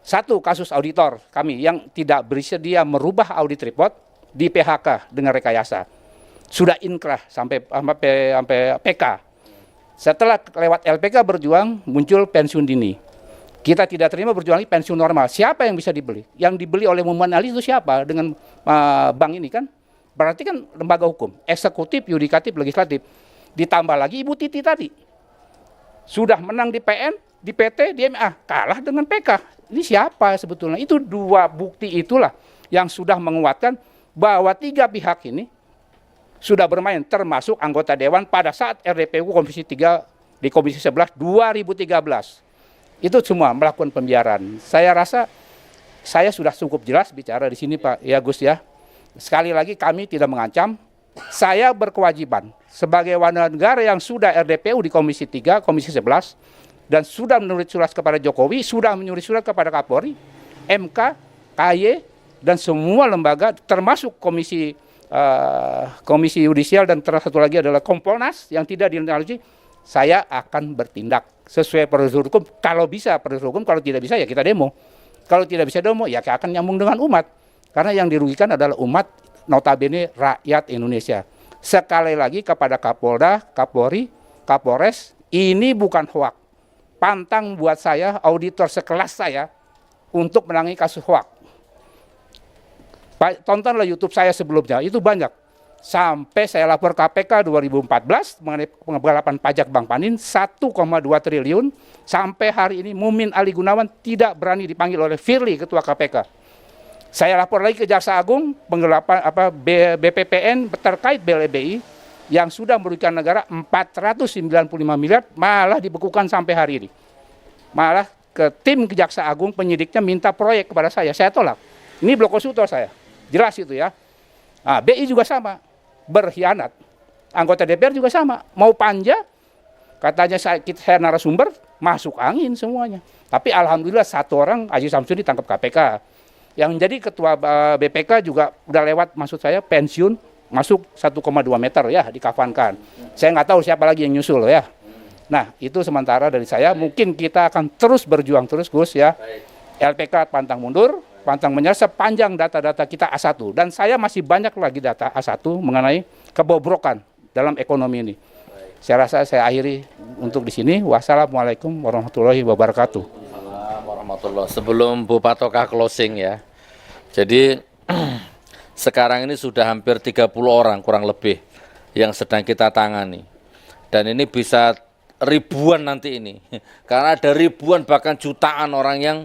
Satu kasus auditor kami yang tidak bersedia merubah audit report di PHK dengan rekayasa. Sudah inkrah sampai PK. Setelah lewat LPK berjuang, muncul pensiun dini. Kita tidak terima berjuang lagi pensiun normal. Siapa yang bisa dibeli? Yang dibeli oleh Muhammad Ali itu siapa dengan bank ini kan? Berarti kan lembaga hukum, eksekutif, yudikatif, legislatif. Ditambah lagi Ibu Titi tadi. Sudah menang di PN, di PT, di MA, kalah dengan PK. Ini siapa sebetulnya? Itu dua bukti itulah yang sudah menguatkan bahwa tiga pihak ini sudah bermain, termasuk anggota Dewan pada saat RDPU Komisi 3 di Komisi 11 2013. Itu semua melakukan pembiaran. Saya rasa saya sudah cukup jelas bicara di sini Pak ya Gus ya. Sekali lagi kami tidak mengancam. Saya berkewajiban sebagai warga negara yang sudah RDPU di Komisi 3, Komisi 11 dan sudah menulis surat kepada Jokowi, sudah menulis surat kepada Kapolri, MK, KY dan semua lembaga termasuk Komisi Yudisial dan satu lagi adalah Kompolnas yang tidak dianalisis. Saya akan bertindak sesuai prosedur hukum. Kalau bisa prosedur hukum, kalau tidak bisa ya kita demo. Kalau tidak bisa demo ya akan nyambung dengan umat. Karena yang dirugikan adalah umat, notabene rakyat Indonesia. Sekali lagi kepada Kapolda, Kapolri, Kapolres, ini bukan hoak. Pantang buat saya, auditor sekelas saya, untuk menangani kasus hoak. Tontonlah YouTube saya sebelumnya, itu banyak. Sampai saya lapor KPK 2014 mengenai penggelapan pajak Bank Panin 1,2 triliun. Sampai hari ini Mumin Ali Gunawan tidak berani dipanggil oleh Firly, Ketua KPK. Saya lapor lagi ke Jaksa Agung penggelapan BPPN terkait BLBI yang sudah merugikan negara 495 miliar malah dibekukan sampai hari ini. Malah ke tim Jaksa Agung penyidiknya minta proyek kepada saya tolak. Ini bloko konsultor saya, jelas itu ya. Nah, BI juga sama, berkhianat. Anggota DPR juga sama, mau panja, katanya saya narasumber, masuk angin semuanya. Tapi alhamdulillah satu orang, Aziz Samsudin ditangkap KPK. Yang menjadi ketua BPK juga udah lewat, maksud saya pensiun, masuk 1,2 meter ya dikafankan. Saya nggak tahu siapa lagi yang nyusul ya. Nah itu sementara dari saya. Mungkin kita akan terus berjuang terus Gus ya. LPK pantang mundur, pantang menyerah sepanjang data-data kita A1. Dan saya masih banyak lagi data A1 mengenai kebobrokan dalam ekonomi ini. Saya rasa saya akhiri untuk di sini. Wassalamualaikum warahmatullahi wabarakatuh. Warahmatullahi. Sebelum Bu Patoka closing ya. Jadi sekarang ini sudah hampir 30 orang kurang lebih yang sedang kita tangani. Dan ini bisa ribuan nanti ini. Karena ada ribuan bahkan jutaan orang yang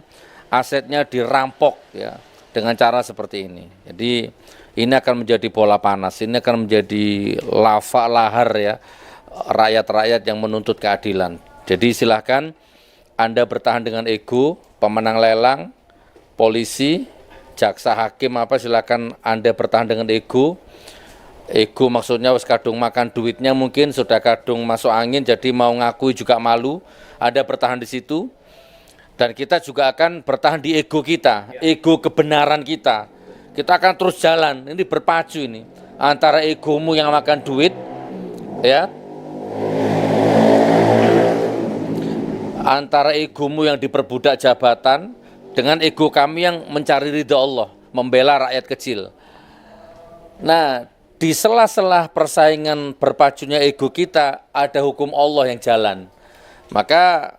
asetnya dirampok ya dengan cara seperti ini. Jadi ini akan menjadi bola panas, ini akan menjadi lava lahar ya rakyat-rakyat yang menuntut keadilan. Jadi silahkan Anda bertahan dengan ego, pemenang lelang, polisi, jaksa, hakim apa silakan Anda bertahan dengan ego. Ego maksudnya wis kadung makan duitnya mungkin sudah kadung masuk angin jadi mau ngakui juga malu. Anda bertahan di situ. Dan kita juga akan bertahan di ego kita, ego kebenaran kita. Kita akan terus jalan, ini berpacu ini antara egomu yang makan duit ya. Antara egomu yang diperbudak jabatan dengan ego kami yang mencari ridha Allah, membela rakyat kecil. Nah, di sela-sela persaingan berpacunya ego kita, ada hukum Allah yang jalan. Maka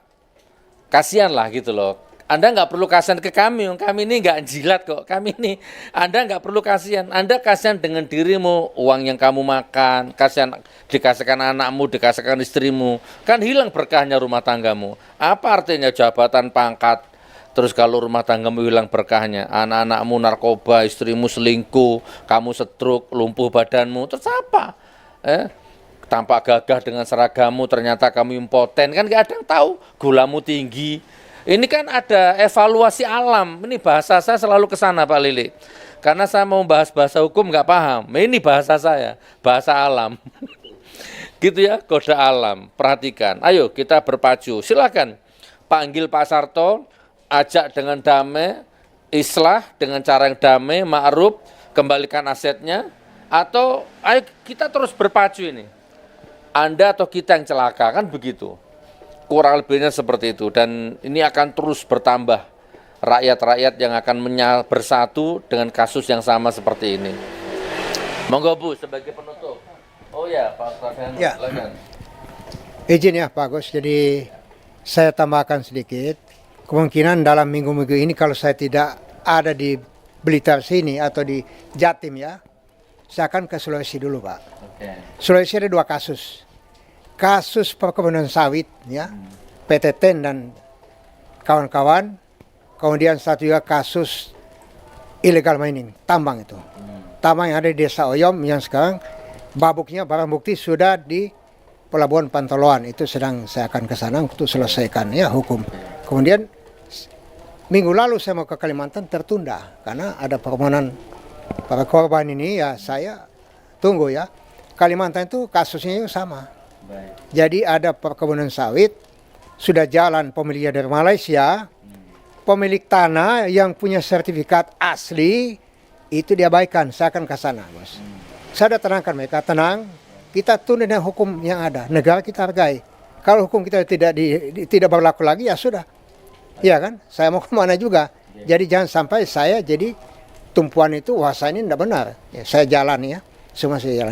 kasihanlah gitu loh. Anda nggak perlu kasihan ke kami ini nggak jilat kok. Kami ini, Anda nggak perlu kasihan. Anda kasihan dengan dirimu, uang yang kamu makan, kasihan dikasihkan anakmu, dikasihkan istrimu. Kan hilang berkahnya rumah tanggamu. Apa artinya jabatan, pangkat? Terus kalau rumah tanggamu hilang berkahnya, anak-anakmu narkoba, istrimu selingkuh, kamu stroke, lumpuh badanmu, terus apa? Tampak gagah dengan seragamu, ternyata kamu impoten, kan gak ada yang tahu, gulamu tinggi. Ini kan ada evaluasi alam, ini bahasa saya selalu ke sana Pak Lili. Karena saya mau bahas bahasa hukum gak paham, ini bahasa saya, bahasa alam. Gitu ya, kode alam, perhatikan. Ayo kita berpacu, silakan panggil Pak Sarto, ajak dengan damai, islah dengan cara yang damai, ma'ruf, kembalikan asetnya, atau ayo kita terus berpacu ini. Anda atau kita yang celaka, kan begitu. Kurang lebihnya seperti itu, dan ini akan terus bertambah rakyat-rakyat yang akan bersatu dengan kasus yang sama seperti ini. Monggo Bu, sebagai penutup. Oh ya, Pak Rafian, Ya. silakan. Izin ya Pak Gus, jadi saya tambahkan sedikit. Kemungkinan dalam minggu-minggu ini kalau saya tidak ada di Blitar sini atau di Jatim ya, saya akan ke Sulawesi dulu Pak. Oke. Sulawesi ada 2 kasus. Kasus perkebunan sawit ya, PT TEN dan kawan-kawan. Kemudian satu juga kasus illegal mining, tambang itu. Tambang yang ada di Desa Oyom yang sekarang babuknya barang bukti sudah di Pelabuhan Pantoloan. Itu sedang saya akan ke sana untuk selesaikan ya hukum. Kemudian minggu lalu saya mau ke Kalimantan tertunda karena ada permohonan para korban ini ya, saya tunggu ya. Kalimantan itu kasusnya sama. Jadi ada perkebunan sawit, sudah jalan pemiliknya dari Malaysia, pemilik tanah yang punya sertifikat asli itu diabaikan. Saya akan ke sana, Bos. Saya sudah tenangkan mereka, tenang, kita tunduk dengan hukum yang ada, negara kita hargai. Kalau hukum kita tidak berlaku lagi ya sudah. Iya kan? Saya mau kemana juga. Jadi jangan sampai saya jadi tumpuan itu, wah saya ini tidak benar. Ya, saya jalan ya, semua saya jalan.